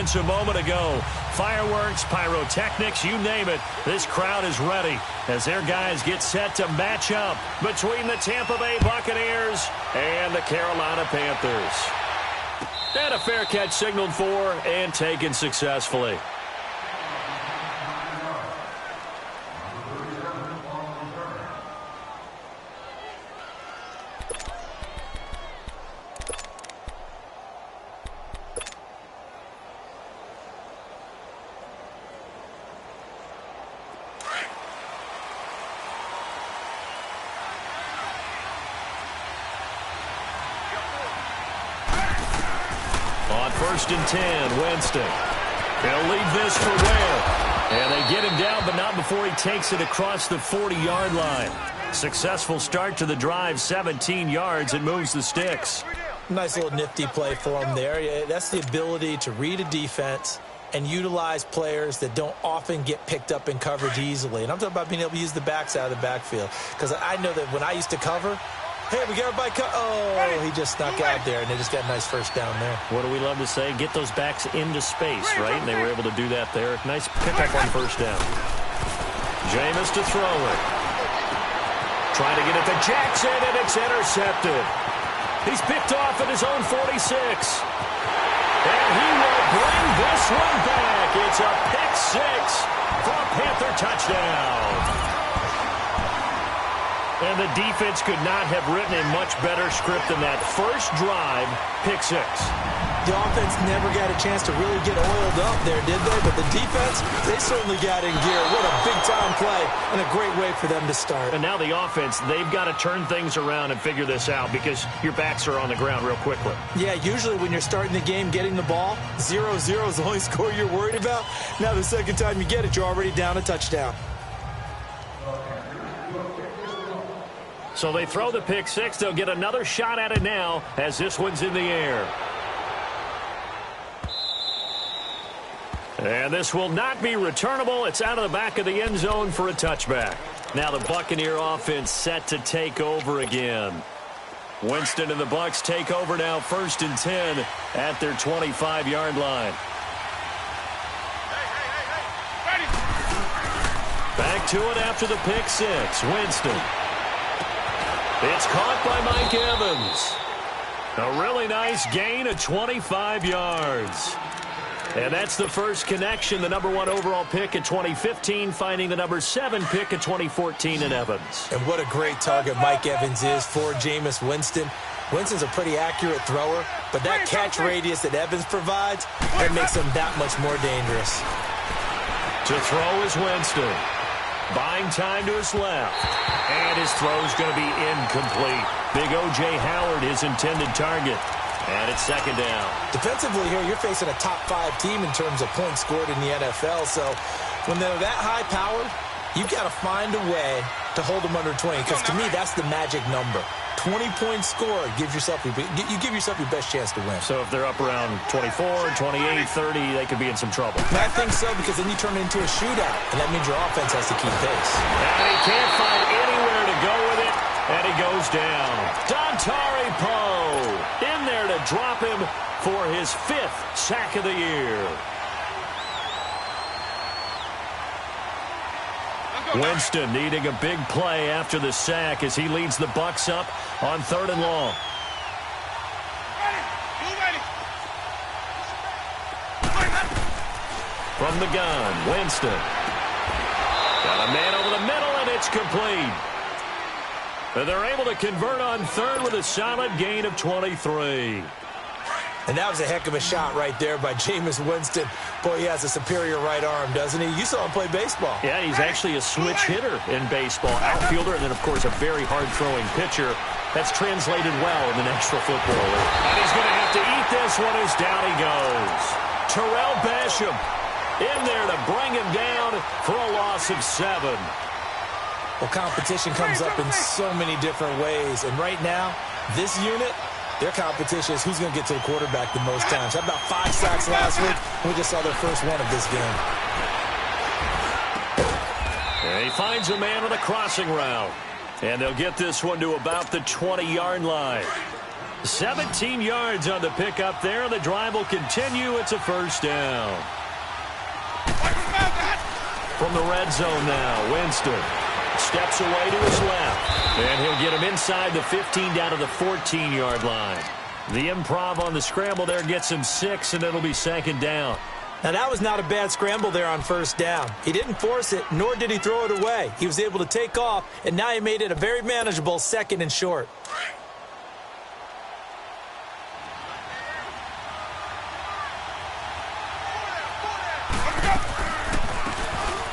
seconds a moment ago. Fireworks, pyrotechnics, you name it. This crowd is ready as their guys get set to match up between the Tampa Bay Buccaneers and the Carolina Panthers. And a fair catch signaled for and taken successfully. First and 10, Winston. He'll leave this for Ware. And they get him down, but not before he takes it across the 40-yard line. Successful start to the drive, 17 yards, and moves the sticks. Nice little nifty play for him there. That's the ability to read a defense and utilize players that don't often get picked up in coverage easily. And I'm talking about being able to use the backs out of the backfield. Because I know that when I used to cover, hey, we got everybody oh, he just snuck out there, and they just got a nice first down there. What do we love to say? Get those backs into space, right? And they were able to do that there. Nice pickup on first down. Jameis to throw it. Trying to get it to Jackson, and it's intercepted. He's picked off at his own 46. And he will bring this one back. It's a pick six for a Panther touchdown. And the defense could not have written a much better script than that. First drive, pick six. The offense never got a chance to really get oiled up there, did they? But the defense, they certainly got in gear. What a big-time play and a great way for them to start. And now the offense, they've got to turn things around and figure this out because your backs are on the ground real quickly. Yeah, usually when you're starting the game, getting the ball, 0-0 is the only score you're worried about. Now the second time you get it, you're already down a touchdown. So they throw the pick six. They'll get another shot at it now as this one's in the air. And this will not be returnable. It's out of the back of the end zone for a touchback. Now the Buccaneer offense set to take over again. Winston and the Bucs take over now, first and 10 at their 25-yard line. Back to it after the pick six. Winston. It's caught by Mike Evans. A really nice gain of 25 yards. And that's the first connection, the number 1 overall pick in 2015, finding the number 7 pick in 2014 in Evans. And what a great target Mike Evans is for Jameis Winston. Winston's a pretty accurate thrower, but that catch radius that Evans provides, that makes him that much more dangerous. To throw is Winston. Buying time to his left. And his throw's going to be incomplete. Big O.J. Howard, his intended target. And it's second down. Defensively here, you're facing a top-5 team in terms of points scored in the NFL. So when they're that high-powered, you've got to find a way to hold them under 20. Because to me, that's the magic number. 20-point score gives yourself you give yourself your best chance to win. So if they're up around 24, 28, 30, they could be in some trouble. And I think so, because then you turn it into a shootout, and that means your offense has to keep pace. And he can't find anywhere to go with it, and he goes down. Dontari Poe in there to drop him for his 5th sack of the year. Winston needing a big play after the sack as he leads the Bucs up on 3rd and long. From the gun, Winston. Got a man over the middle, and it's complete. And they're able to convert on 3rd with a solid gain of 23. And that was a heck of a shot right there by Jameis Winston. Boy, he has a superior right arm, doesn't he? You saw him play baseball. Yeah, he's actually a switch hitter in baseball. Outfielder, and then, of course, a very hard-throwing pitcher. That's translated well in the National Football League. And he's going to have to eat this one as down he goes. Terrell Basham in there to bring him down for a loss of 7. Well, competition comes up in so many different ways. And right now, this unit, their competition is who's going to get to the quarterback the most times. How about 5 sacks last week? We just saw their first one of this game. And he finds a man on a crossing route. And they'll get this one to about the 20-yard line. 17 yards on the pickup there. The drive will continue. It's a first down. From the red zone now, Winston steps away to his left. And he'll get him inside the 15 down to the 14-yard line. The improv on the scramble there gets him 6, and it'll be second down. Now, that was not a bad scramble there on first down. He didn't force it, nor did he throw it away. He was able to take off, and now he made it a very manageable second and short.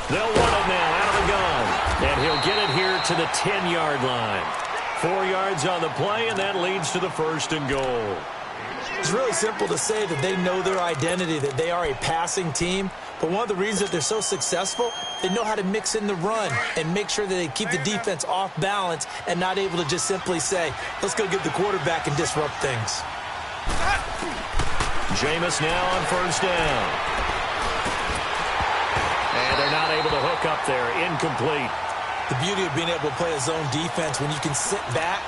They'll run it now out of the gun. And he'll get it here to the 10-yard line. 4 yards on the play, and that leads to the first and goal. It's really simple to say that they know their identity, that they are a passing team. But one of the reasons that they're so successful, they know how to mix in the run and make sure that they keep the defense off balance and not able to just simply say, let's go get the quarterback and disrupt things. Jameis now on first down. And they're not able to hook up there. Incomplete. The beauty of being able to play a zone defense when you can sit back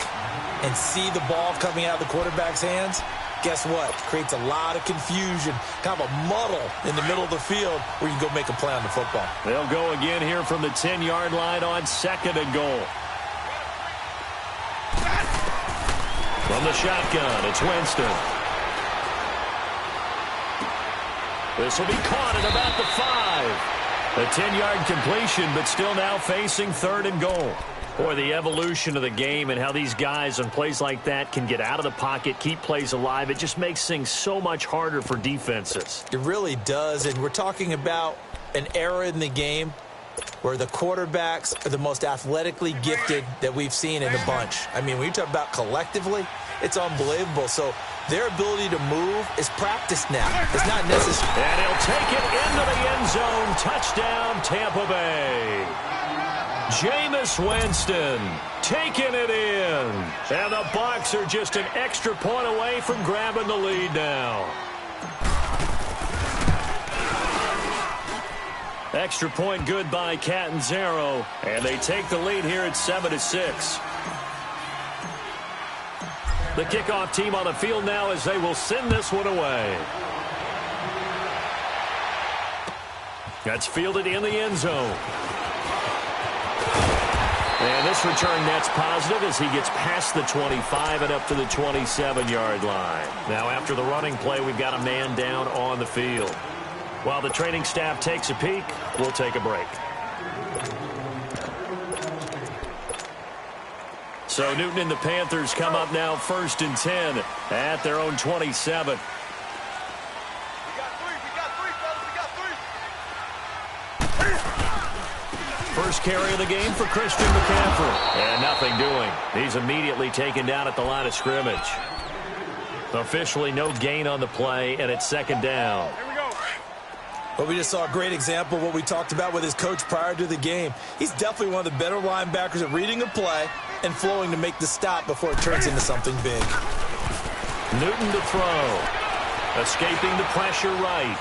and see the ball coming out of the quarterback's hands, guess what? Creates a lot of confusion, kind of a muddle in the middle of the field where you can go make a play on the football. They'll go again here from the 10-yard line on second and goal. From the shotgun, it's Winston. This will be caught at about the 5. A 10-yard completion, but still now facing third and goal. Boy, the evolution of the game and how these guys on plays like that can get out of the pocket, keep plays alive, it just makes things so much harder for defenses. It really does, and we're talking about an era in the game where the quarterbacks are the most athletically gifted that we've seen in the bunch. I mean, when you talk about collectively, it's unbelievable. So their ability to move is practiced now. It's not necessary. And he'll take it into the end zone. Touchdown, Tampa Bay. Jameis Winston taking it in. And the Bucs are just an extra point away from grabbing the lead now. Extra point good by Catanzaro. And they take the lead here at 7-6. The kickoff team on the field now as they will send this one away. That's fielded in the end zone. And this return net's positive as he gets past the 25 and up to the 27-yard line. Now after the running play, we've got a man down on the field. While the training staff takes a peek, we'll take a break. So Newton and the Panthers come up now 1st and 10 at their own 27. First carry of the game for Christian McCaffrey. And nothing doing. He's immediately taken down at the line of scrimmage. Officially no gain on the play, and it's second down. But we just saw a great example of what we talked about with his coach prior to the game. He's definitely one of the better linebackers at reading a play and flowing to make the stop before it turns into something big. Newton to throw. Escaping the pressure right.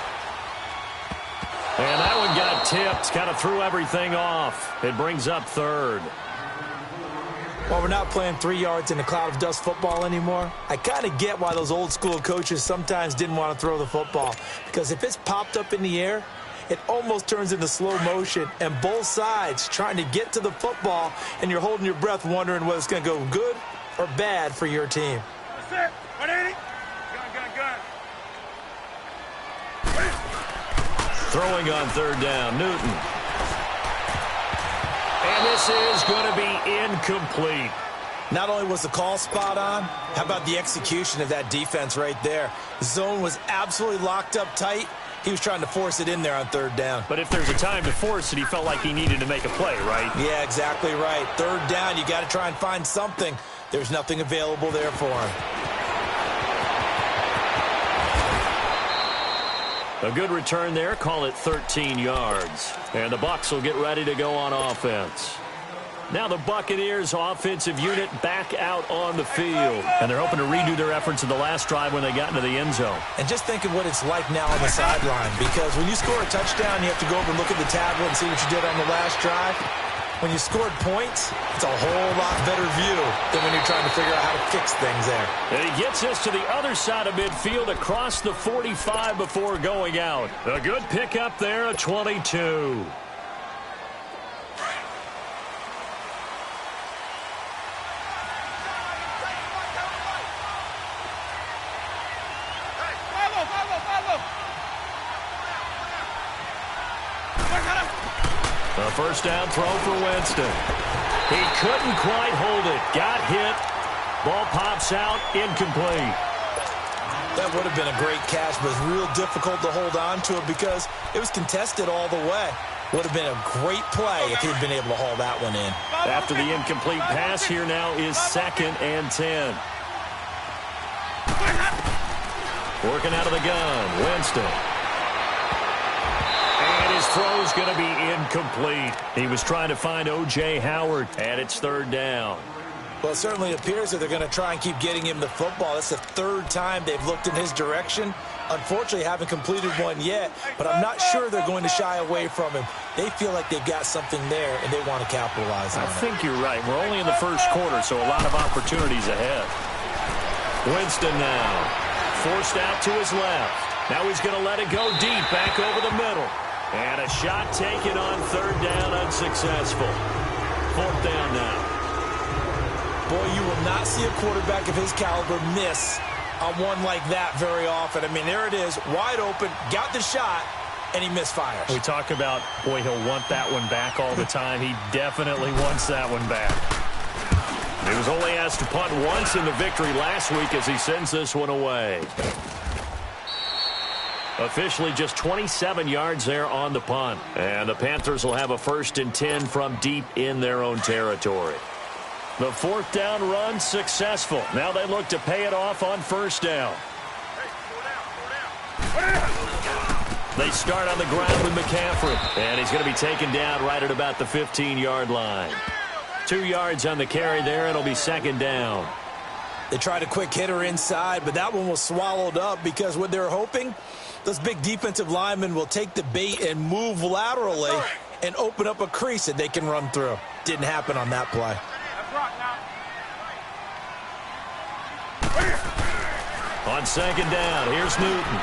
And that one got tipped. Kind of threw everything off. It brings up third. While we're not playing 3 yards in a cloud of dust football anymore, I kind of get why those old school coaches sometimes didn't want to throw the football. Because if it's popped up in the air, it almost turns into slow motion, and both sides trying to get to the football, and you're holding your breath wondering whether it's going to go good or bad for your team. That's it. 180. Gun. Throwing on third down, Newton. And this is going to be incomplete. Not only was the call spot on, how about the execution of that defense right there? The zone was absolutely locked up tight. He was trying to force it in there on third down. But if there's a time to force it, he felt like he needed to make a play, right? Yeah, exactly right. Third down, you got to try and find something. There's nothing available there for him. A good return there. Call it 13 yards. And the Bucs will get ready to go on offense. Now the Buccaneers offensive unit back out on the field. And they're hoping to redo their efforts in the last drive when they got into the end zone. And just think of what it's like now on the sideline. Because when you score a touchdown, you have to go over and look at the tablet and see what you did on the last drive. when you scored points, it's a whole lot better view than when you're trying to figure out how to fix things there. And he gets us to the other side of midfield across the 45 before going out. A good pickup there, a 22. A first down throw for Winston. He couldn't quite hold it. Got hit. Ball pops out. Incomplete. That would have been a great catch, but it's real difficult to hold on to it because it was contested all the way. Would have been a great play if he'd been able to haul that one in. After the incomplete pass, here now is 2nd and 10. Working out of the gun, Winston. And his throw's going to be incomplete. He was trying to find O.J. Howard, and it's 3rd down. Well, it certainly appears that they're going to try and keep getting him the football. That's the 3rd time they've looked in his direction. Unfortunately, haven't completed one yet, but I'm not sure they're going to shy away from him. They feel like they've got something there, and they want to capitalize on it. I think you're right. We're only in the first quarter, so a lot of opportunities ahead. Winston now. Forced out to his left. Now he's going to let it go deep, back over the middle. And a shot taken on 3rd down, unsuccessful. 4th down now. Boy, you will not see a quarterback of his caliber miss on one like that very often. I mean, there it is, wide open, got the shot, and he misfires. We talk about, boy, he'll want that one back all the time. He definitely wants that one back. He was only asked to punt once in the victory last week as he sends this one away. Officially just 27 yards there on the punt. And the Panthers will have a 1st and 10 from deep in their own territory. The 4th down run successful. Now they look to pay it off on 1st down. They start on the ground with McCaffrey. And he's going to be taken down right at about the 15-yard line. 2 yards on the carry there. It'll be 2nd down. They tried a quick hitter inside, but that one was swallowed up because what they're hoping, those big defensive linemen will take the bait and move laterally and open up a crease that they can run through. Didn't happen on that play. On 2nd down, here's Newton.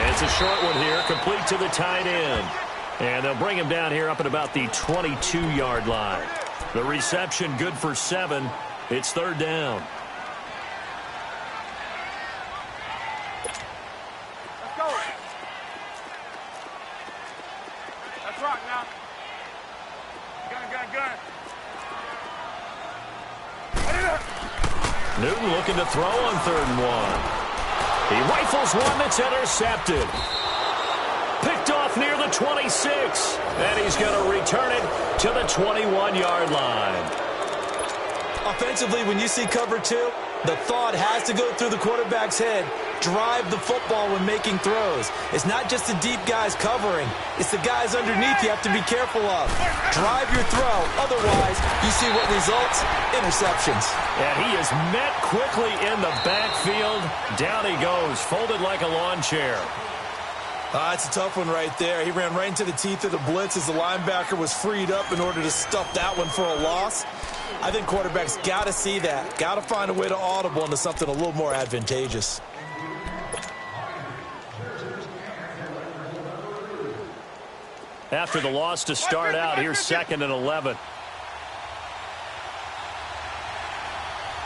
It's a short one here, complete to the tight end. And they'll bring him down here up at about the 22-yard line. The reception good for 7. It's 3rd down. Let's go. Let's rock now. Gun. Newton looking to throw on 3rd and 1. He rifles one that's intercepted. Picked off near the 26. And he's going to return it to the 21-yard line. Offensively, when you see cover 2, the thought has to go through the quarterback's head. Drive the football when making throws. It's not just the deep guys covering. It's the guys underneath you have to be careful of. Drive your throw. Otherwise, you see what results? Interceptions. And he is met quickly in the backfield. Down he goes, folded like a lawn chair. It's a tough one right there. He ran right into the teeth of the blitz as the linebacker was freed up in order to stuff that one for a loss. I think quarterbacks got to see that. Got to find a way to audible into something a little more advantageous. After the loss to start out, here's 2nd and 11.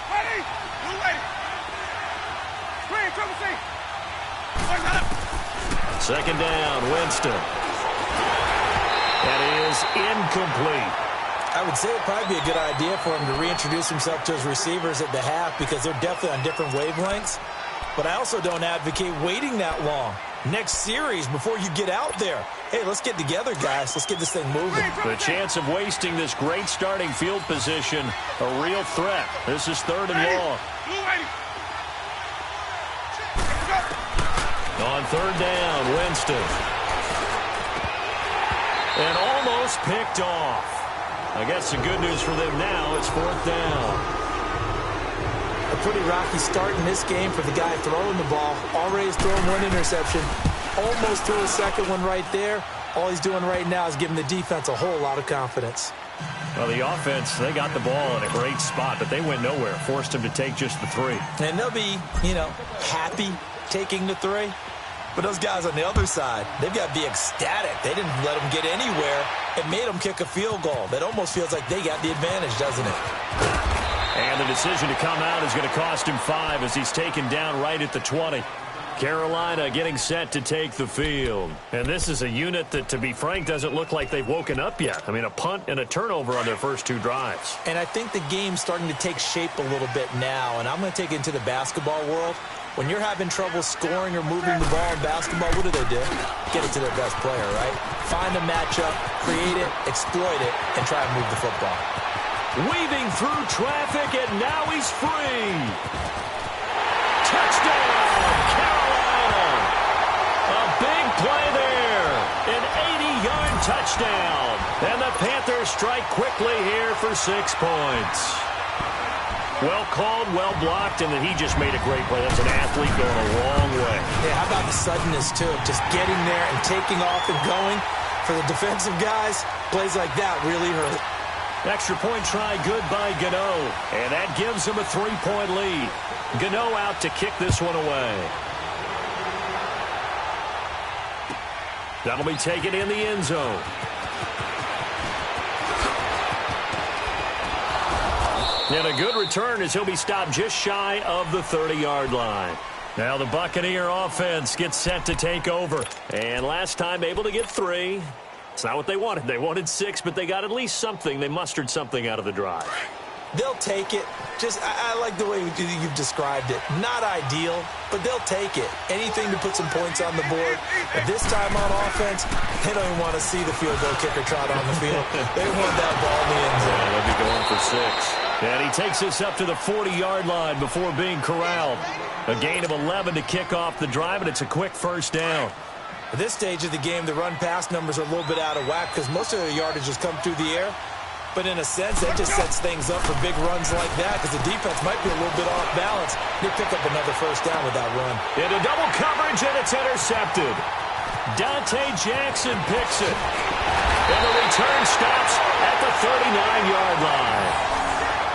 Ready? Blue lady. Screen, triple C. 2nd down, Winston. That is incomplete. I would say it'd probably be a good idea for him to reintroduce himself to his receivers at the half because they're definitely on different wavelengths. But I also don't advocate waiting that long. Next series before you get out there. Hey, let's get together, guys. Let's get this thing moving. The chance of wasting this great starting field position, a real threat. This is 3rd and long. On 3rd down, Winston. And almost picked off. I guess the good news for them now, it's 4th down. A pretty rocky start in this game for the guy throwing the ball. Already has thrown one interception. Almost threw a second one right there. All he's doing right now is giving the defense a whole lot of confidence. Well, the offense, they got the ball in a great spot, but they went nowhere. Forced them to take just the 3. And they'll be, happy taking the 3. But those guys on the other side, they've got to be ecstatic. They didn't let them get anywhere. It made them kick a field goal. That almost feels like they got the advantage, doesn't it? And the decision to come out is going to cost him 5 as he's taken down right at the 20. Carolina getting set to take the field. And this is a unit that, to be frank, doesn't look like they've woken up yet. I mean, a punt and a turnover on their first 2 drives. And I think the game's starting to take shape a little bit now. And I'm going to take it into the basketball world. When you're having trouble scoring or moving the ball in basketball, what do? Get it to their best player, right? Find a matchup, create it, exploit it, and try and move the football. Weaving through traffic, and now he's free. Touchdown, Carolina. A big play there. An 80-yard touchdown. And the Panthers strike quickly here for 6 points. Well called, well blocked, and then he just made a great play. That's an athlete going a long way. Yeah, how about the suddenness, too? Just getting there and taking off and going. For the defensive guys, plays like that really hurt. Extra point try good by Gano, and that gives him a 3-point lead. Gano out to kick this one away. That'll be taken in the end zone. And a good return as he'll be stopped just shy of the 30-yard line. Now the Buccaneer offense gets set to take over. And last time able to get 3. It's not what they wanted. They wanted 6, but they got at least something. They mustered something out of the drive. They'll take it. I like the way you've described it. Not ideal, but they'll take it. Anything to put some points on the board. But this time on offense, they don't even want to see the field goal kicker trot on the field. They want that ball in the end zone. Yeah, they'll be going for 6. And he takes us up to the 40-yard line before being corralled. A gain of 11 to kick off the drive, and it's a quick first down. At this stage of the game, the run-pass numbers are a little bit out of whack because most of their yardage has come through the air. But in a sense, that just sets things up for big runs like that because the defense might be a little bit off balance. They pick up another first down with that run. Into double coverage, and it's intercepted. Dante Jackson picks it. And the return stops at the 39-yard line.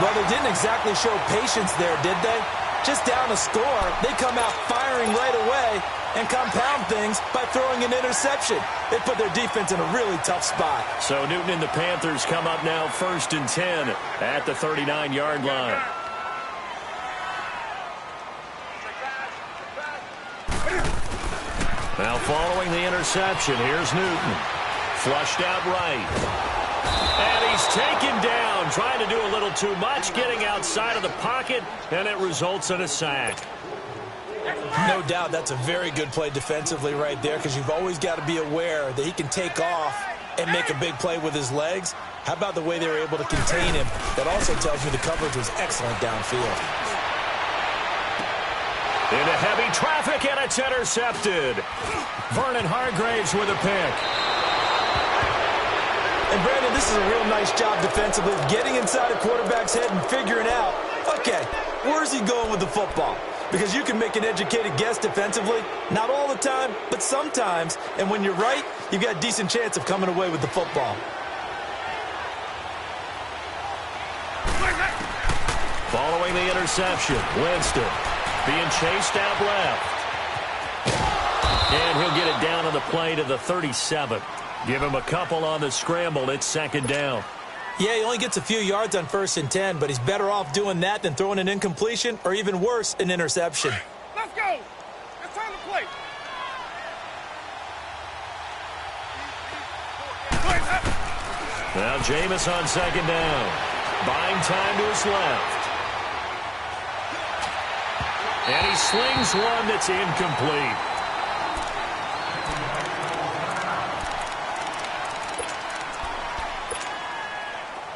Well, they didn't exactly show patience there, did they? Just down a score, they come out firing right away and compound things by throwing an interception. They put their defense in a really tough spot. So Newton and the Panthers come up now 1st and 10 at the 39-yard line. Now following the interception, here's Newton. Flushed out right. And he's taken down, trying to do a little too much, getting outside of the pocket, and it results in a sack. No doubt that's a very good play defensively right there because you've always got to be aware that he can take off and make a big play with his legs. How about the way they were able to contain him? That also tells me the coverage was excellent downfield. Into heavy traffic, and it's intercepted. Vernon Hargraves with a pick. And, Brandon, this is a real nice job defensively, getting inside a quarterback's head and figuring out, okay, where's he going with the football? Because you can make an educated guess defensively, not all the time, but sometimes. And when you're right, you've got a decent chance of coming away with the football. Following the interception, Winston being chased out left. And he'll get it down on the play to the 37. Give him a couple on the scramble. It's 2nd down. Yeah, he only gets a few yards on 1st and 10, but he's better off doing that than throwing an incompletion or even worse, an interception. Let's go. It's time to play. Now Jameis on 2nd down. Buying time to his left. And he slings one that's incomplete.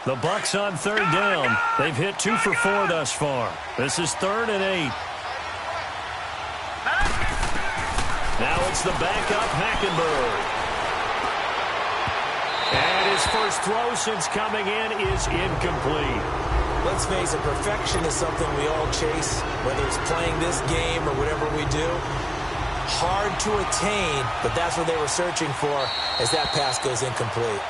The Bucs on 3rd down. They've hit 2 for 4 thus far. This is 3rd and 8. Now it's the backup, Hackenberg. And his first throw since coming in is incomplete. Let's face it, perfection is something we all chase, whether it's playing this game or whatever we do. Hard to attain, but that's what they were searching for as that pass goes incomplete.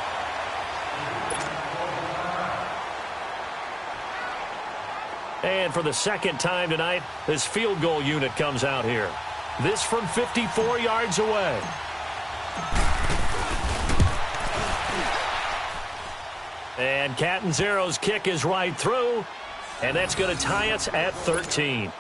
And for the second time tonight, this field goal unit comes out here. This from 54 yards away. And Catanzaro's kick is right through, and that's going to tie us at 13.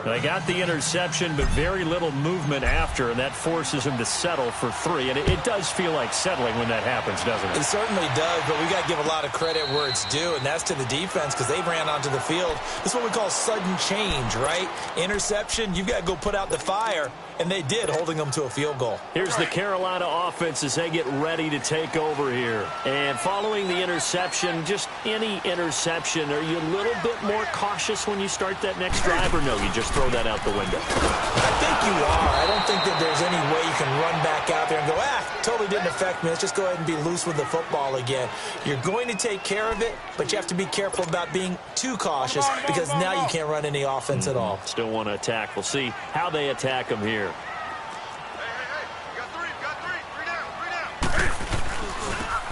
They got the interception, but very little movement after, and that forces him to settle for 3. And it does feel like settling when that happens, doesn't it? It certainly does, but we got to give a lot of credit where it's due, and that's to the defense because they ran onto the field. This is what we call sudden change, right? Interception, you've got to go put out the fire, and they did, holding them to a field goal. Here's the Carolina offense as they get ready to take over here. And following the interception, just any interception, are you a little bit more cautious when you start that next drive, or no, you just throw that out the window? I think you are. I don't think that there's any way you can run back out there and go, totally didn't affect me. Let's just go ahead and be loose with the football again. You're going to take care of it, but you have to be careful about being too cautious because now you can't run any offense at all. Still want to attack. We'll see how they attack them here.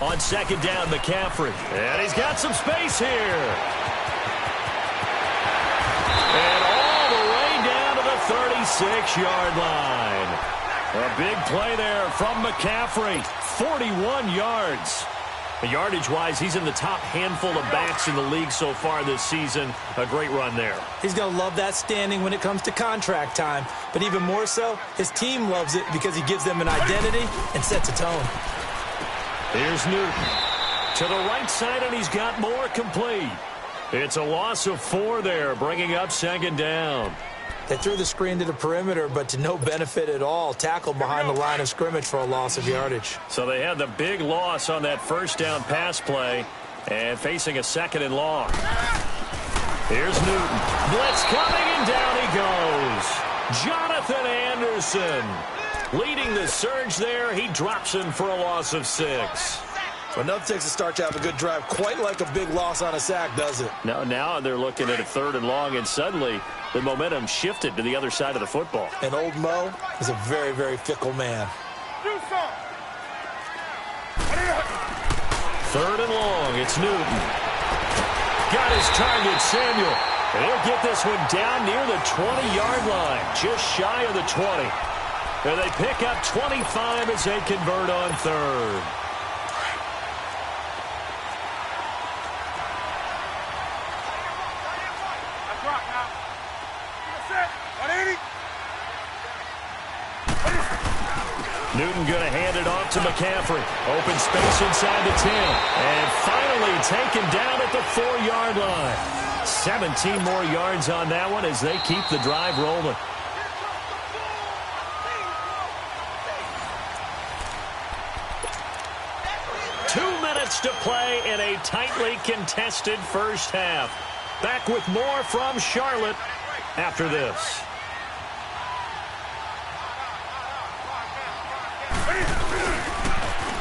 On second down, McCaffrey. And he's got some space here. And all the way down to the 36-yard line. A big play there from McCaffrey. 41 yards. Yardage-wise, he's in the top handful of backs in the league so far this season. A great run there. He's going to love that standing when it comes to contract time. But even more so, his team loves it because he gives them an identity and sets a tone. Here's Newton to the right side, and he's got more complete. It's a loss of 4 there, bringing up second down. They threw the screen to the perimeter, but to no benefit at all. Tackled behind the line of scrimmage for a loss of yardage. So they had the big loss on that first down pass play and facing a second and long. Here's Newton. Blitz coming, and down he goes. Jonathan Anderson leading the surge there. He drops him for a loss of 6. Well, nothing takes a start to have a good drive quite like a big loss on a sack, does it? Now they're looking at a third and long, and suddenly the momentum shifted to the other side of the football. And old Mo is a very, very fickle man. Third and long, it's Newton. Got his target, Samuel. And he'll get this one down near the 20-yard line, just shy of the 20. And they pick up 25 as they convert on third. Newton going to hand it off to McCaffrey. Open space inside the 10. And finally taken down at the 4-yard line. 17 more yards on that one as they keep the drive rolling. To play in a tightly contested first half. Back with more from Charlotte after this.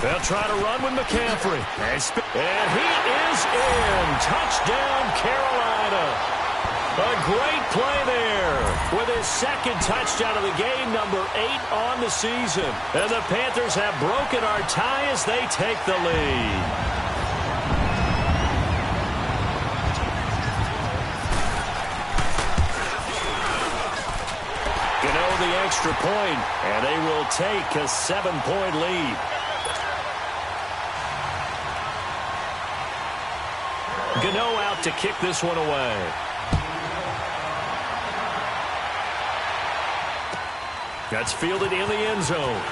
They'll try to run with McCaffrey. And he is in. Touchdown, Carolina. A great play there with his second touchdown of the game, number 8 on the season. And the Panthers have broken our tie as they take the lead. The extra point, and they will take a 7-point lead. Gano out to kick this one away. That's fielded in the end zone.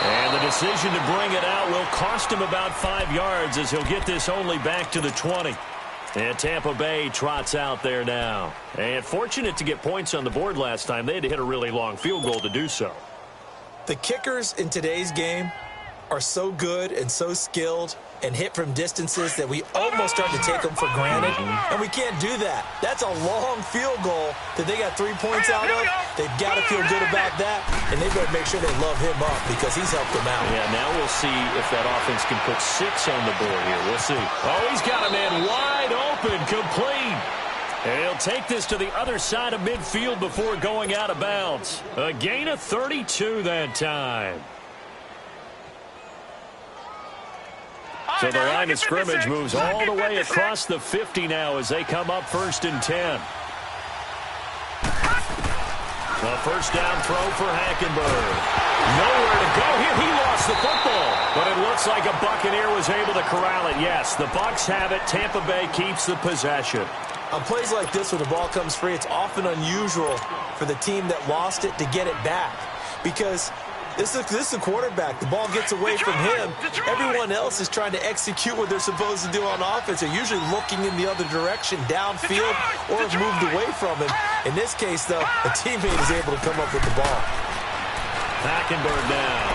And the decision to bring it out will cost him about 5 yards as he'll get this only back to the 20. And Tampa Bay trots out there now. And fortunate to get points on the board last time. They had to hit a really long field goal to do so. The kickers in today's game are so good and so skilled and hit from distances that we almost start to take them for granted. And we can't do that. That's a long field goal that they got 3 points out of. They've got to feel good about that, and they better make sure they love him up because he's helped them out. Yeah, now we'll see if that offense can put 6 on the board here. We'll see. Oh, he's got a man wide open, complete. And he'll take this to the other side of midfield before going out of bounds. A gain of 32 that time. So the line of scrimmage moves all the way across the 50 now as they come up 1st and 10. A first down throw for Hackenberg. Nowhere to go here. He lost the football. But it looks like a Buccaneer was able to corral it. Yes, the Bucs have it. Tampa Bay keeps the possession. On plays like this where the ball comes free, it's often unusual for the team that lost it to get it back. Because this is a quarterback. The ball gets away from him. Everyone else is trying to execute what they're supposed to do on offense. They're usually looking in the other direction, downfield, or have moved away from him. In this case, though, a teammate is able to come up with the ball. Hackenberg now.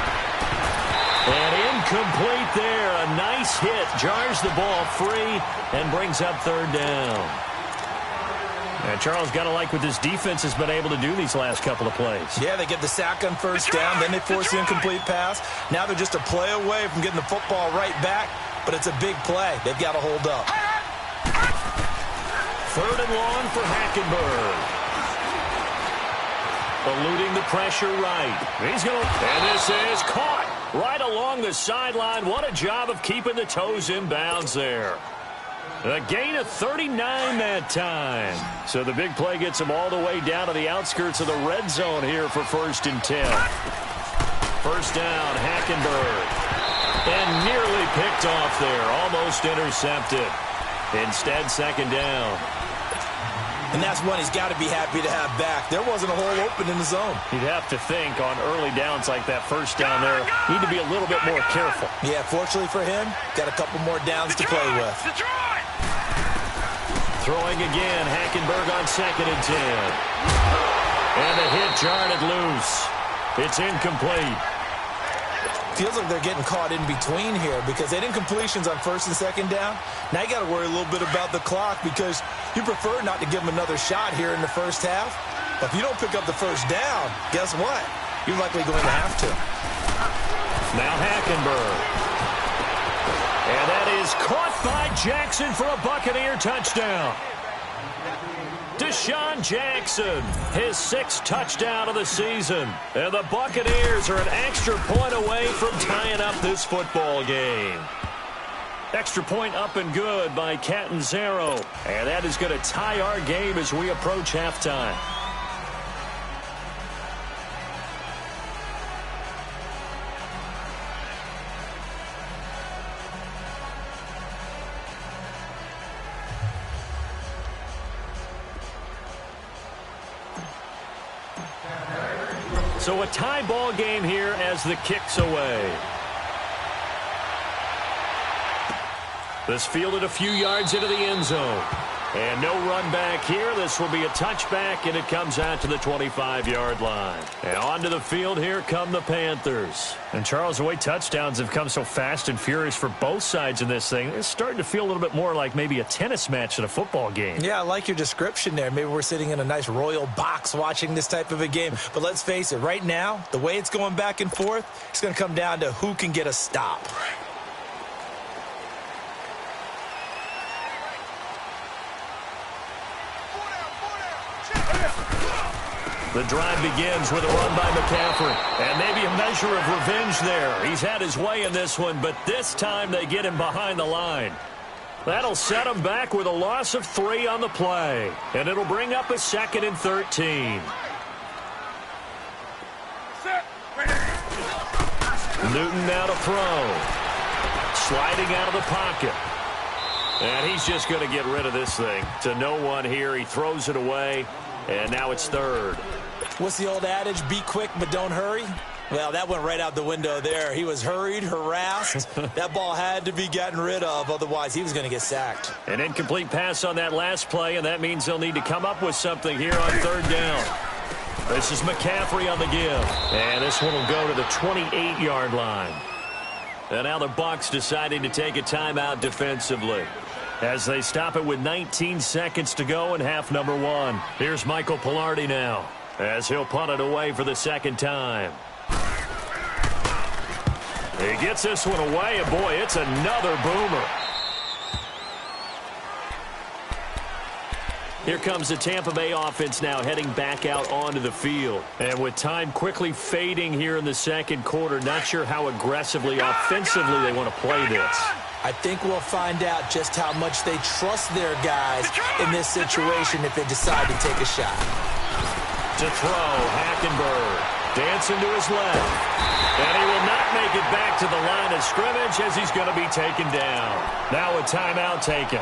And incomplete there. A nice hit. Jars the ball free and brings up 3rd down. And Charles, got to like what this defense has been able to do these last couple of plays. Yeah, they get the sack on 1st down, then they force the incomplete pass. Now they're just a play away from getting the football right back, but it's a big play. They've got to hold up. 3rd and long for Hackenberg. Eluding the pressure right. And this is caught right along the sideline. What a job of keeping the toes in bounds there. A gain of 39 that time. So the big play gets them all the way down to the outskirts of the red zone here for 1st and 10. First down, Hackenberg. And nearly picked off there. Almost intercepted. Instead, 2nd down. And that's one he's got to be happy to have back. There wasn't a hole open in the zone. You'd have to think on early downs like that first down there, need to be a little bit more careful. Yeah, fortunately for him, got a couple more downs to play with. Throwing again, Hackenberg on 2nd and 10. And the hit jarred it loose. It's incomplete. Feels like they're getting caught in between here because they didn't completions on 1st and 2nd down. Now you got to worry a little bit about the clock because you prefer not to give them another shot here in the 1st half. But if you don't pick up the 1st down, guess what? You're likely going to have to. Now Hackenberg. And that is caught by Jackson for a Buccaneer touchdown. Deshaun Jackson, his 6th touchdown of the season. And the Buccaneers are an extra point away from tying up this football game. Extra point up and good by Catanzaro. And that is going to tie our game as we approach halftime. So a tie ball game here as the kick's away. This fielded a few yards into the end zone. And no run back here. This will be a touchback, and it comes out to the 25-yard line. And onto the field, here come the Panthers. And Charles, the way touchdowns have come so fast and furious for both sides in this thing, it's starting to feel a little bit more like maybe a tennis match than a football game. Yeah, I like your description there. Maybe we're sitting in a nice royal box watching this type of a game. But let's face it, right now, the way it's going back and forth, it's going to come down to who can get a stop. The drive begins with a run by McCaffrey. And maybe a measure of revenge there. He's had his way in this one, but this time they get him behind the line. That'll set him back with a loss of 3 on the play. And it'll bring up a 2nd and 13. Newton now to throw. Sliding out of the pocket. And he's just going to get rid of this thing. To no one here. He throws it away. And now it's 3rd. What's the old adage? Be quick, but don't hurry. Well, that went right out the window there. He was hurried, harassed. That ball had to be gotten rid of. Otherwise, he was going to get sacked. An incomplete pass on that last play, and that means they'll need to come up with something here on 3rd down. This is McCaffrey on the give. And this one will go to the 28-yard line. And now the Bucs deciding to take a timeout defensively as they stop it with 19 seconds to go in half number 1. Here's Michael Pilardi now as he'll punt it away for the 2nd time. He gets this one away, and boy, it's another boomer. Here comes the Tampa Bay offense now heading back out onto the field. And with time quickly fading here in the 2nd quarter, not sure how aggressively, offensively they want to play this. I think we'll find out just how much they trust their guys in this situation if they decide to take a shot. To throw, Hackenberg dancing to his left. And he will not make it back to the line of scrimmage as he's going to be taken down. Now a timeout taken.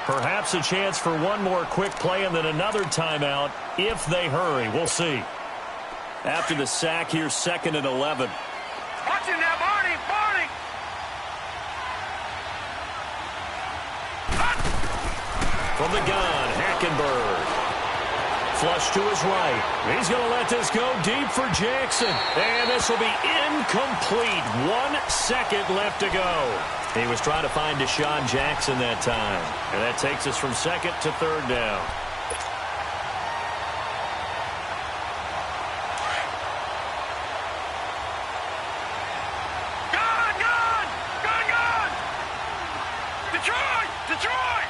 Perhaps a chance for one more quick play and then another timeout if they hurry. We'll see. After the sack, here's 2nd and 11. Watching that, Barney! Barney! From the gun, Hackenberg. Flush to his right. He's going to let this go deep for Jackson. And this will be incomplete. 1 second left to go. He was trying to find Deshaun Jackson that time. And that takes us from 2nd to 3rd down. Gun! Gun! Gun! Gun! Detroit! Detroit!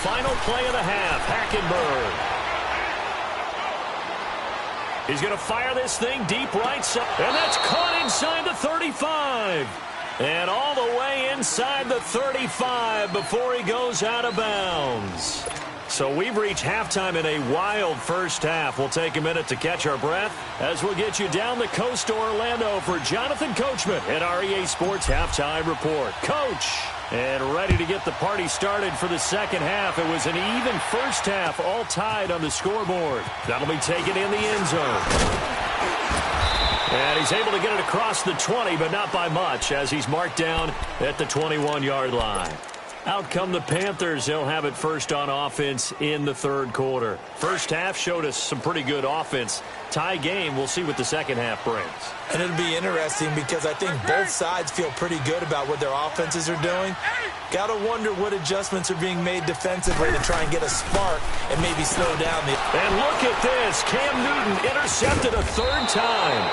Final play of the half, Hackenberg. He's going to fire this thing deep right side. And that's caught inside the 35. And all the way inside the 35 before he goes out of bounds. So we've reached halftime in a wild first half. We'll take a minute to catch our breath as we'll get you down the coast to Orlando for Jonathan Coachman at our EA Sports Halftime Report. Coach, and ready to get the party started for the second half. It was an even first half, all tied on the scoreboard. That'll be taken in the end zone. And he's able to get it across the 20, but not by much, as he's marked down at the 21-yard line. Out come the Panthers. They'll have it first on offense in the third quarter. First half showed us some pretty good offense. Tie game. We'll see what the second half brings. And it'll be interesting because I think both sides feel pretty good about what their offenses are doing. Got to wonder what adjustments are being made defensively to try and get a spark and maybe slow down the... And look at this. Cam Newton intercepted a third time.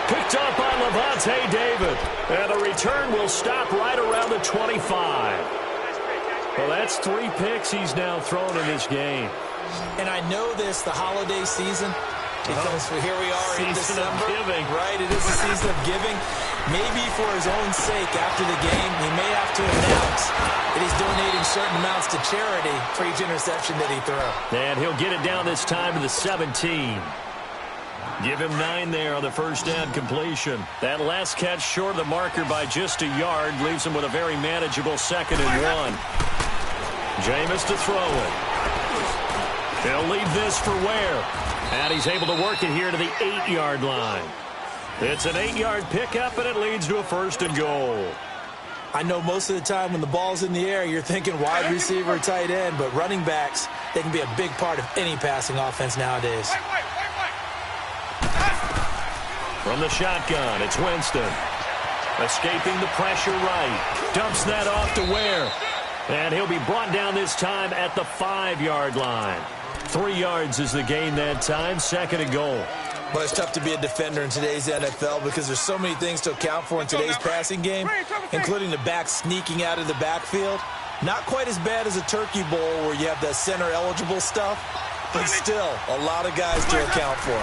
Picked up by Levante David. And the return will stop right around the 25. Well, that's 3 picks he's now thrown in this game. And I know this, the holiday season, because here we are in Season of December. giving. Right, it is a season of giving. Maybe for his own sake after the game, he may have to announce that he's donating certain amounts to charity for each interception that he throws. And he'll get it down this time to the 17. Give him 9 there on the first down completion. That last catch short of the marker by just a yard leaves him with a very manageable 2nd and 1. Jameis to throw it. He'll leave this for Ware. And he's able to work it here to the 8-yard line. It's an 8-yard pickup, and it leads to a 1st and goal. I know most of the time when the ball's in the air, you're thinking wide receiver, tight end, but running backs, they can be a big part of any passing offense nowadays. From the shotgun, it's Winston. Escaping the pressure right. Dumps that off to Ware. And he'll be brought down this time at the 5-yard line. 3 yards is the gain that time, 2nd and goal. Well, it's tough to be a defender in today's NFL because there's so many things to account for in today's passing game, including the back sneaking out of the backfield. Not quite as bad as a turkey bowl where you have that center-eligible stuff, but still a lot of guys to account for.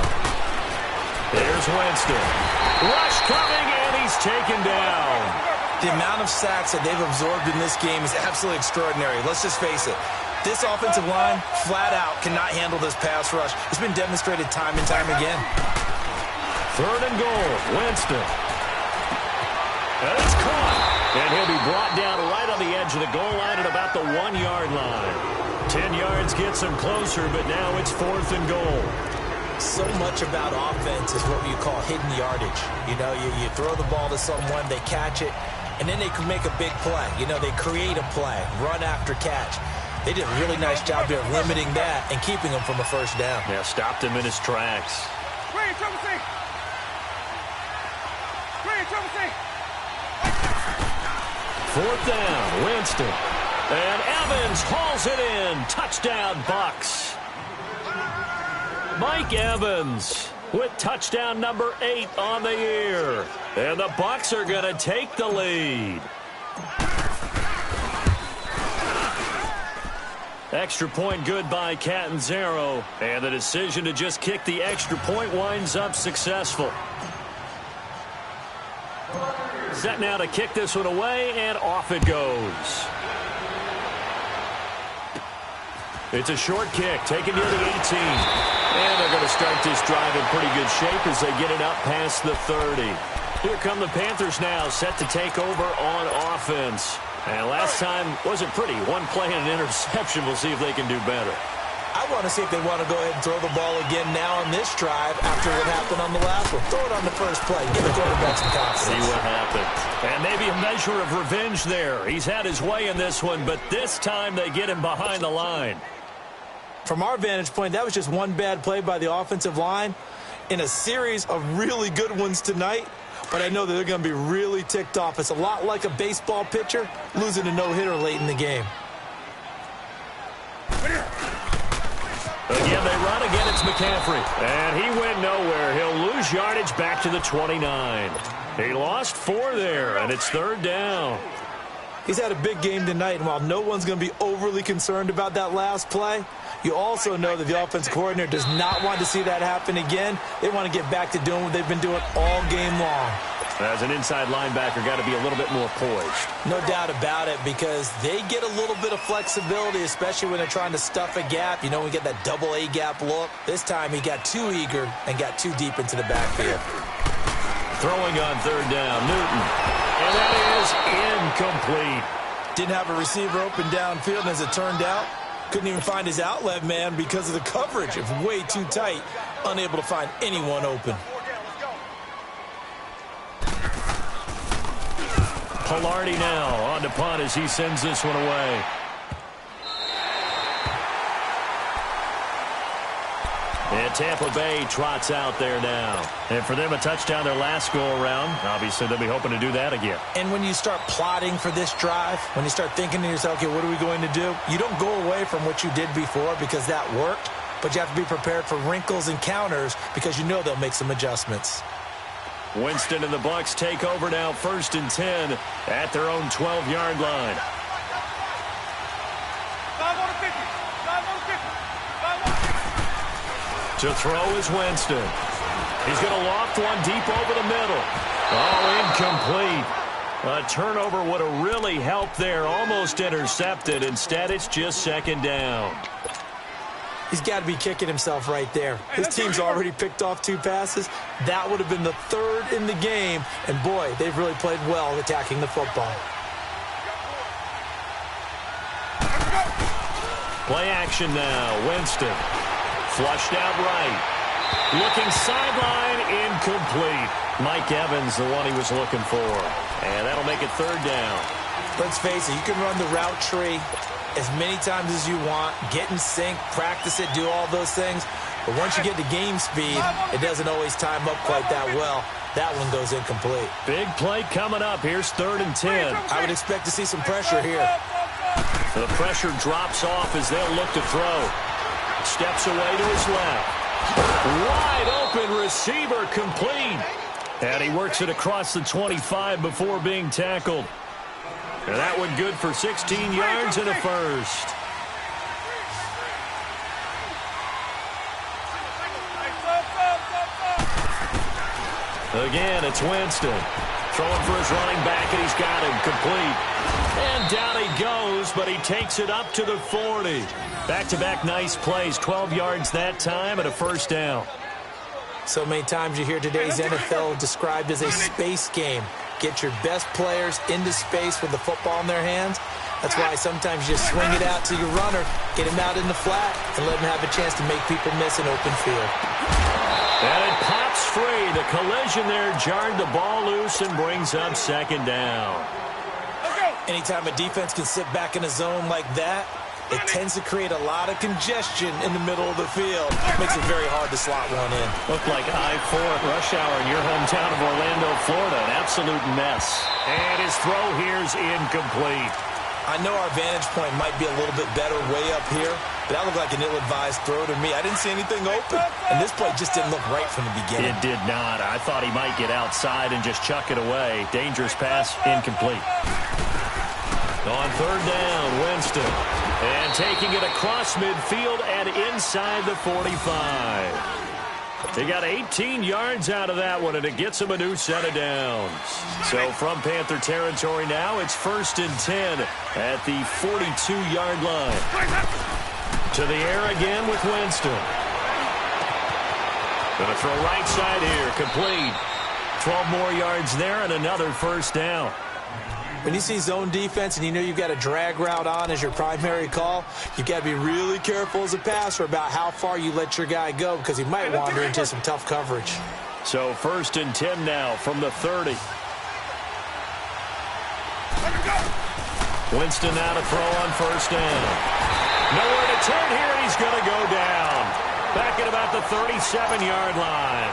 There's Winston. Rush coming, and he's taken down. The amount of sacks that they've absorbed in this game is absolutely extraordinary. Let's just face it. This offensive line, flat out, cannot handle this pass rush. It's been demonstrated time and time again. 3rd and goal. Winston. And it's caught. And he'll be brought down right on the edge of the goal line at about the 1-yard line. 10 yards gets him closer, but now it's 4th and goal. So much about offense is what you call hidden yardage. You know, you throw the ball to someone, they catch it, and then they can make a big play. You know, they create a play, run after catch. They did a really nice job there limiting that and keeping him from a first down. Yeah, stopped him in his tracks. 4th down, Winston. And Evans hauls it in. Touchdown, Bucks. Mike Evans with touchdown number 8 on the year. And the Bucks are going to take the lead. Extra point good by Catanzaro. And the decision to just kick the extra point winds up successful. Set now to kick this one away, and off it goes. It's a short kick, taken near the 18. And they're going to start this drive in pretty good shape as they get it up past the 30. Here come the Panthers now, set to take over on offense. And last time wasn't pretty. One play and an interception. We'll see if they can do better. I want to see if they want to go ahead and throw the ball again now on this drive after what happened on the last one. Throw it on the first play. Give the quarterback some confidence. See what happens. And maybe a measure of revenge there. He's had his way in this one, but this time they get him behind the line. From our vantage point, that was just one bad play by the offensive line in a series of really good ones tonight. But I know that they're going to be really ticked off. It's a lot like a baseball pitcher losing a no-hitter late in the game. Again, they run. Again, it's McCaffrey. And he went nowhere. He'll lose yardage back to the 29. He lost 4 there, and it's 3rd down. He's had a big game tonight, and while no one's going to be overly concerned about that last play, you also know that the offense coordinator does not want to see that happen again. They want to get back to doing what they've been doing all game long. As an inside linebacker, got to be a little bit more poised. No doubt about it, because they get a little bit of flexibility, especially when they're trying to stuff a gap. You know, we get that double A gap look. This time he got too eager and got too deep into the backfield. Throwing on 3rd down, Newton. And that is incomplete. Didn't have a receiver open downfield, and as it turned out, couldn't even find his outlet man because of the coverage. It was way too tight, unable to find anyone open. Pilardi now on to punt as he sends this one away. And Tampa Bay trots out there now. And for them, a touchdown their last go-around. Obviously, they'll be hoping to do that again. And when you start plotting for this drive, when you start thinking to yourself, okay, what are we going to do? You don't go away from what you did before because that worked, but you have to be prepared for wrinkles and counters because you know they'll make some adjustments. Winston and the Bucs take over now, 1st and 10 at their own 12-yard line. To throw is Winston. He's going to loft one deep over the middle. Oh, incomplete. A turnover would have really helped there. Almost intercepted. Instead, it's just 2nd down. He's got to be kicking himself right there. His team's already picked off 2 passes. That would have been the 3rd in the game. And, boy, they've really played well attacking the football. Play action now. Winston. Flushed out right. Looking sideline, incomplete. Mike Evans, the one he was looking for. And that'll make it 3rd down. Let's face it, you can run the route tree as many times as you want, get in sync, practice it, do all those things. But once you get to game speed, it doesn't always time up quite that well. That one goes incomplete. Big play coming up. Here's 3rd and 10. I would expect to see some pressure here. The pressure drops off as they'll look to throw. Steps away to his left. Wide open receiver, complete. And he works it across the 25 before being tackled. And that one good for 16 yards and a 1st. Again, it's Winston. Throwing for his running back, and he's got him complete. And down he goes, but he takes it up to the 40. Back-to-back nice plays, 12 yards that time and a 1st down. So many times you hear today's NFL described as a space game. Get your best players into space with the football in their hands. That's why sometimes you just swing it out to your runner, get him out in the flat, and let him have a chance to make people miss an open field. And it pops free. The collision there jarred the ball loose and brings up 2nd down. Anytime a defense can sit back in a zone like that, it tends to create a lot of congestion in the middle of the field. Makes it very hard to slot one in. Looked like I-4 at rush hour in your hometown of Orlando, Florida. An absolute mess. And his throw here's incomplete. I know our vantage point might be a little bit better way up here, but that looked like an ill-advised throw to me. I didn't see anything open, and this play just didn't look right from the beginning. It did not. I thought he might get outside and just chuck it away. Dangerous pass, incomplete. On 3rd down, Winston. And taking it across midfield and inside the 45. He got 18 yards out of that one, and it gets him a new set of downs. So from Panther territory now, it's 1st and 10 at the 42-yard line. To the air again with Winston. Going to throw right side here, complete. 12 more yards there and another first down. When you see zone defense and you know you've got a drag route on as your primary call, you've got to be really careful as a passer about how far you let your guy go because he might wander into some tough coverage. So 1st and 10 now from the 30. Winston now to throw on first down. Nowhere to turn here, and he's going to go down. Back at about the 37-yard line.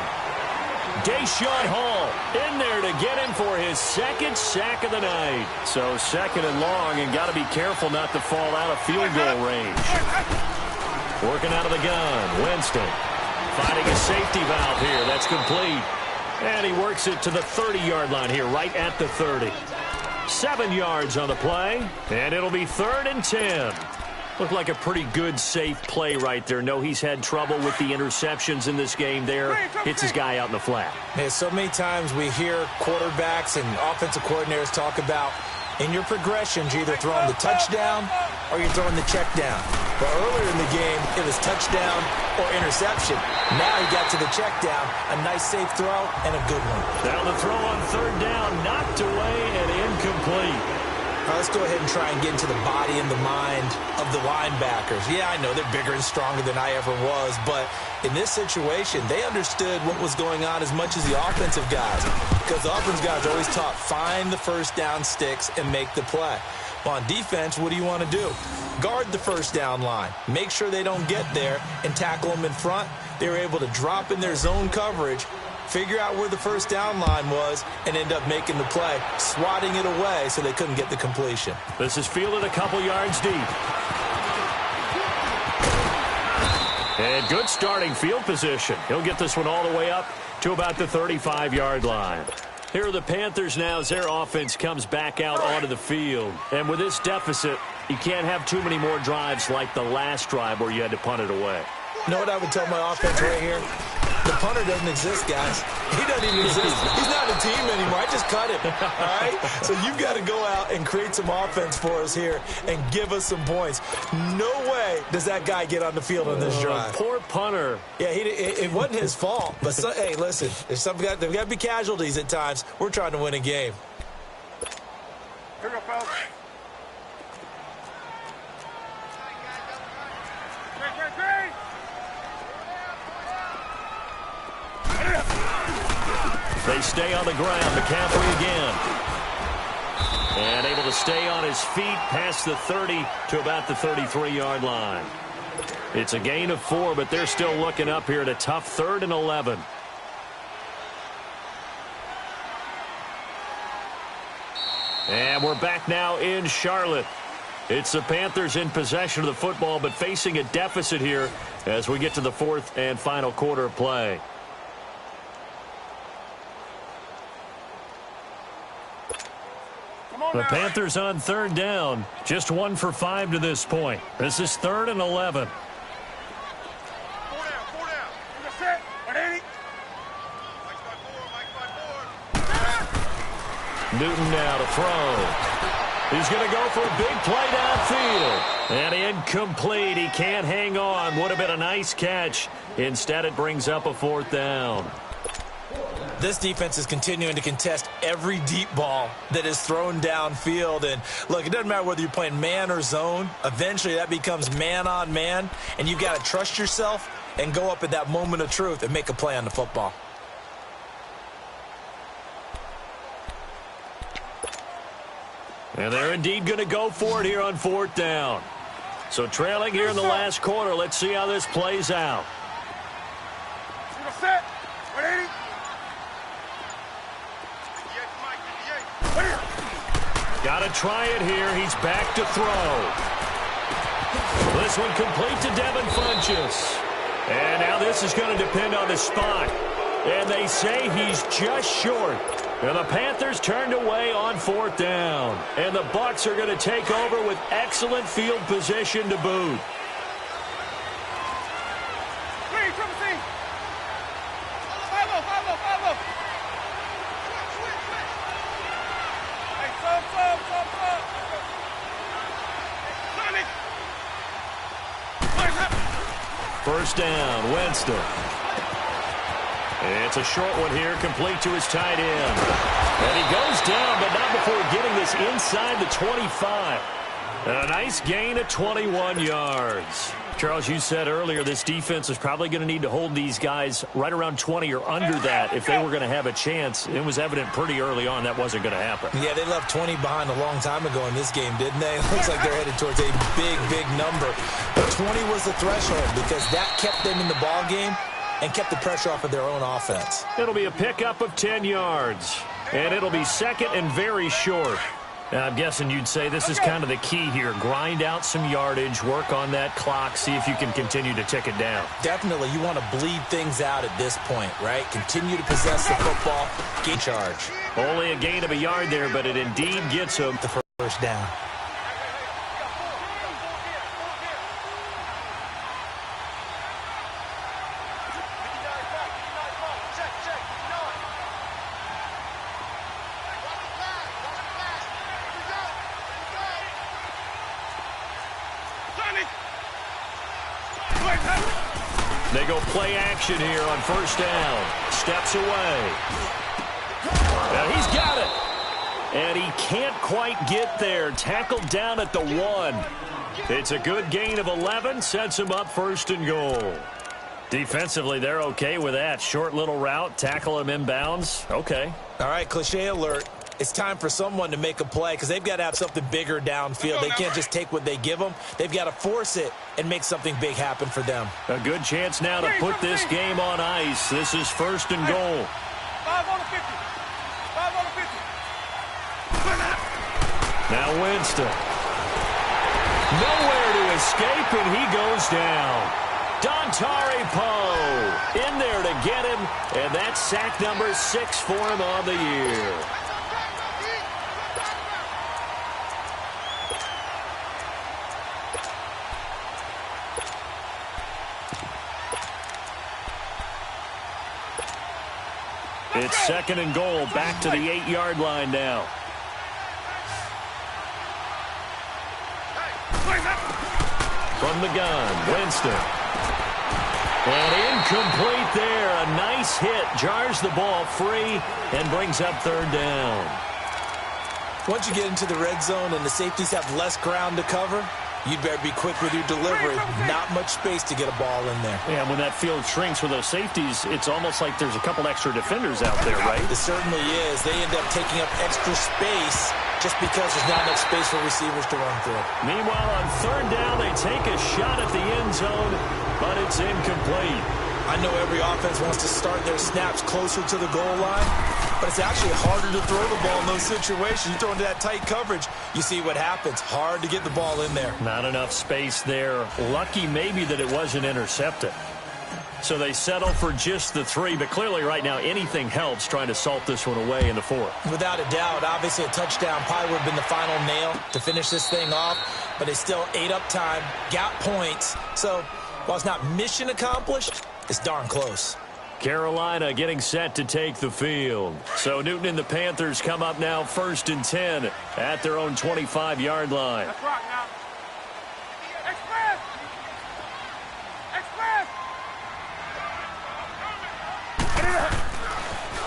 Deshaun Hall in there to get him for his 2nd sack of the night. So 2nd and long, and got to be careful not to fall out of field goal range. Working out of the gun, Winston finding a safety valve here. That's complete. And he works it to the 30-yard line here, right at the 30. 7 yards on the play, and it'll be 3rd and 10. Looked like a pretty good, safe play right there. No, he's had trouble with the interceptions in this game there. Hits his guy out in the flat. Yeah, so many times we hear quarterbacks and offensive coordinators talk about in your progressions, you're either throwing the touchdown or you're throwing the check down. But earlier in the game, it was touchdown or interception. Now he got to the check down. A nice, safe throw and a good one. Now the throw on 3rd down, knocked away and incomplete. Let's go ahead and try and get into the body and the mind of the linebackers. Yeah, I know they're bigger and stronger than I ever was, but in this situation, they understood what was going on as much as the offensive guys, because the offensive guys always taught find the first down sticks and make the play. Well, on defense, what do you want to do? Guard the first down line. Make sure they don't get there and tackle them in front. They were able to drop in their zone coverage, figure out where the first down line was, and end up making the play, swatting it away so they couldn't get the completion. This is fielded a couple yards deep. And good starting field position. He'll get this one all the way up to about the 35-yard line. Here are the Panthers now as their offense comes back out onto the field. And with this deficit, you can't have too many more drives like the last drive where you had to punt it away. You know what I would tell my offense right here? The punter doesn't exist, guys. He doesn't even exist. He's not a team anymore. I just cut him, all right? So you've got to go out and create some offense for us here and give us some points. No way does that guy get on the field on this drive. Poor punter. Yeah, it wasn't his fault. But, hey, listen, there's got to be casualties at times. We're trying to win a game. Here we go, fellas. They stay on the ground. McCaffrey again. And able to stay on his feet past the 30 to about the 33-yard line. It's a gain of 4, but they're still looking up here at a tough 3rd and 11. And we're back now in Charlotte. It's the Panthers in possession of the football, but facing a deficit here as we get to the 4th and final quarter of play. The Panthers on 3rd down. Just 1 for 5 to this point. This is 3rd and 11. 4 down. In the set. 180. Newton now to throw. He's going to go for a big play downfield. And incomplete. He can't hang on. Would have been a nice catch. Instead, it brings up a 4th down. This defense is continuing to contest every deep ball that is thrown downfield. And, look, it doesn't matter whether you're playing man or zone. Eventually, that becomes man-on-man, and you've got to trust yourself and go up at that moment of truth and make a play on the football. And they're indeed going to go for it here on 4th down. So trailing here in the last quarter. Let's see how this plays out. In the set. 180. Got to try it here. He's back to throw. This one complete to Devin Funchess. And now this is going to depend on the spot. And they say he's just short. And the Panthers turned away on 4th down. And the Bucs are going to take over with excellent field position to boot. First down, Winston. It's a short one here, complete to his tight end. And he goes down, but not before getting this inside the 25. A nice gain of 21 yards. Charles, you said earlier this defense is probably going to need to hold these guys right around 20 or under that if they were going to have a chance. It was evident pretty early on that wasn't going to happen. Yeah, they left 20 behind a long time ago in this game, didn't they? It looks like they're headed towards a big, big number. But 20 was the threshold because that kept them in the ball game and kept the pressure off of their own offense. It'll be a pickup of 10 yards, and it'll be second and very short. Now, I'm guessing you'd say this is kind of the key here. Grind out some yardage, work on that clock, see if you can continue to tick it down. Definitely, you want to bleed things out at this point, right? Continue to possess the football, gain charge. Only a gain of a yard there, but it indeed gets him the first down. They go play action here on first down. Steps away. Now he's got it. And he can't quite get there. Tackled down at the 1. It's a good gain of 11. Sets him up first and goal. Defensively, they're okay with that. Short little route. Tackle him inbounds. Okay. All right, cliche alert. It's time for someone to make a play because they've got to have something bigger downfield. They can't just take what they give them. They've got to force it and make something big happen for them. A good chance now to put this game on ice. This is first and goal. 5 on the 50. 5 on the 50. Now Winston. Nowhere to escape, and he goes down. Dontari Poe in there to get him, and that's sack number 6 for him on the year. It's second and goal, back to the 8-yard line now. From the gun, Winston. And incomplete there. A nice hit. Jars the ball free and brings up third down. Once you get into the red zone and the safeties have less ground to cover, you'd better be quick with your delivery. Not much space to get a ball in there. Yeah, when that field shrinks with those safeties, it's almost like there's a couple extra defenders out there, right? It certainly is. They end up taking up extra space just because there's not enough space for receivers to run through. Meanwhile, on third down, they take a shot at the end zone, but it's incomplete. I know every offense wants to start their snaps closer to the goal line, but it's actually harder to throw the ball in those situations. You throw into that tight coverage, you see what happens. Hard to get the ball in there. Not enough space there. Lucky maybe that it wasn't intercepted. So they settle for just the 3, but clearly right now anything helps trying to salt this one away in the 4th. Without a doubt, obviously a touchdown probably would have been the final nail to finish this thing off, but they still ate up time, got points. So while it's not mission accomplished, it's darn close. Carolina getting set to take the field. So Newton and the Panthers come up now first and 10 at their own 25-yard line. That's right now. Express! Express!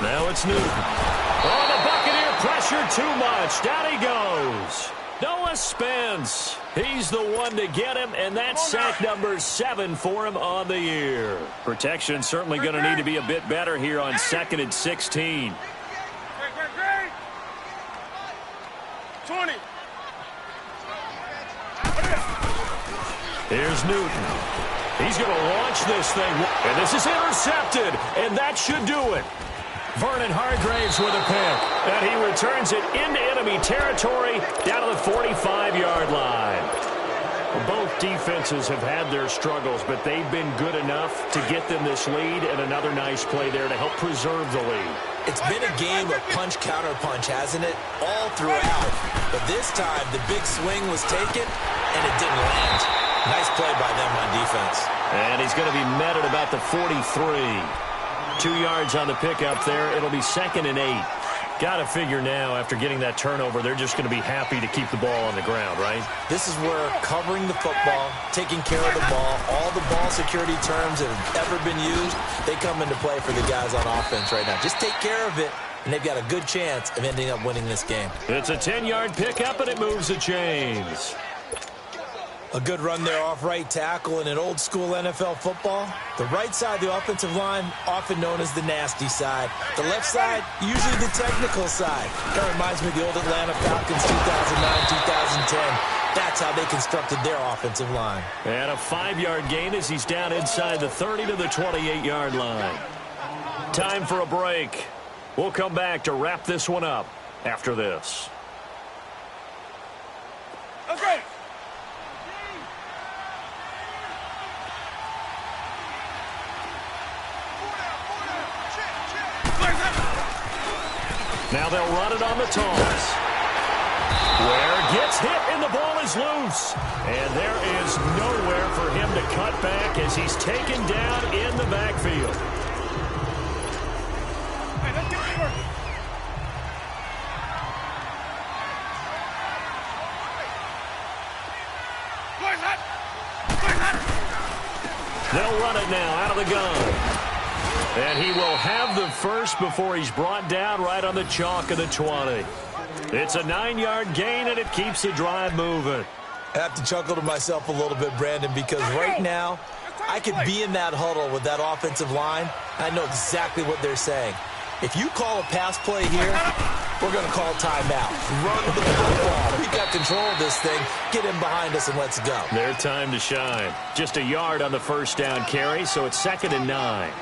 Now it's Newton. Oh, the Buccaneer pressure too much. Down he goes. Noah Spence. He's the one to get him, and that's sack number 7 for him on the year. Protection certainly going to need to be a bit better here on 2nd and 16. 20. Here's Newton. He's going to launch this thing, and this is intercepted, and that should do it. Vernon Hargraves with a pick, and he returns it into enemy territory down to the 45-yard line. Both defenses have had their struggles, but they've been good enough to get them this lead, and another nice play there to help preserve the lead. It's been a game of punch-counter-punch, hasn't it? All throughout. But this time, the big swing was taken, and it didn't land. Nice play by them on defense. And he's going to be met at about the 43. 2 yards on the pickup there. It'll be 2nd and 8. Got to figure now, after getting that turnover, they're just going to be happy to keep the ball on the ground, right? This is where covering the football, taking care of the ball, all the ball security terms that have ever been used, they come into play for the guys on offense right now. Just take care of it, and they've got a good chance of ending up winning this game. It's a 10-yard pickup, and it moves the chains. A good run there off right tackle in an old-school NFL football. The right side of the offensive line, often known as the nasty side. The left side, usually the technical side. Kind of reminds me of the old Atlanta Falcons 2009-2010. That's how they constructed their offensive line. And a 5-yard gain as he's down inside the 30 to the 28-yard line. Time for a break. We'll come back to wrap this one up after this. Okay. Now they'll run it on the toss. Ware gets hit and the ball is loose. And there is nowhere for him to cut back as he's taken down in the backfield. Hey, let's get to work. They'll run it now out of the gun. And he will have the first before he's brought down right on the chalk of the 20. It's a 9-yard gain, and it keeps the drive moving. I have to chuckle to myself a little bit, Brandon, because right now I could be in that huddle with that offensive line. I know exactly what they're saying. If you call a pass play here, we're going to call timeout. Run the football. We got control of this thing. Get in behind us and let's go. Their time to shine. Just a yard on the first down carry, so it's 2nd and 9.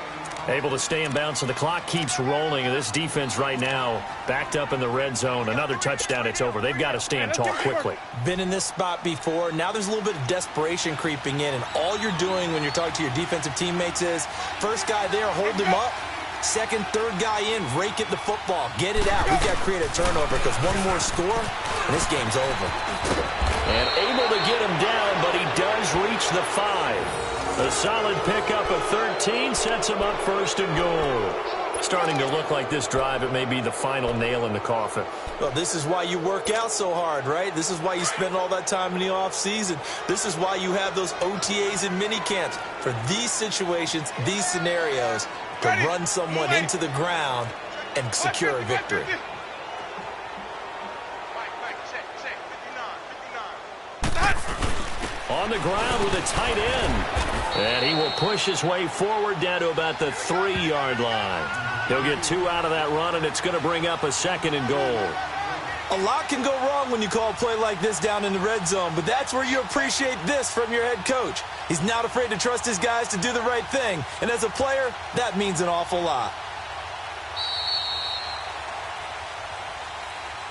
Able to stay in bounds, and the clock keeps rolling. And this defense right now backed up in the red zone. Another touchdown, it's over. They've got to stand tall quickly. Been in this spot before. Now there's a little bit of desperation creeping in, and all you're doing when you're talking to your defensive teammates is first guy there, hold him up. Second, third guy in, rake at the football. Get it out. We've got to create a turnover because one more score, and this game's over. And able to get him down, but he does reach the 5. A solid pickup of 13 sets him up 1st and goal. Starting to look like this drive, it may be the final nail in the coffin. Well, this is why you work out so hard, right? This is why you spend all that time in the offseason. This is why you have those OTAs and mini camps. For these situations, these scenarios, to run someone into the ground and secure a victory. On the ground with a tight end. And he will push his way forward down to about the 3-yard line. He'll get 2 out of that run, and it's going to bring up a 2nd and goal. A lot can go wrong when you call a play like this down in the red zone, but that's where you appreciate this from your head coach. He's not afraid to trust his guys to do the right thing, and as a player, that means an awful lot.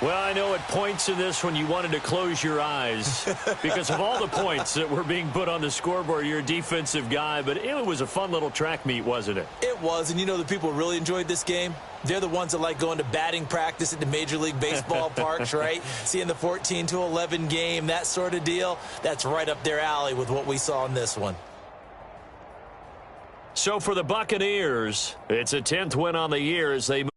Well, I know it points to this when you wanted to close your eyes because of all the points that were being put on the scoreboard. You're a defensive guy, but it was a fun little track meet, wasn't it? It was, and you know the people who really enjoyed this game? They're the ones that like going to batting practice at the Major League Baseball parks, right? Seeing the 14-11 game, that sort of deal. That's right up their alley with what we saw in this one. So for the Buccaneers, it's a 10th win on the year as they move.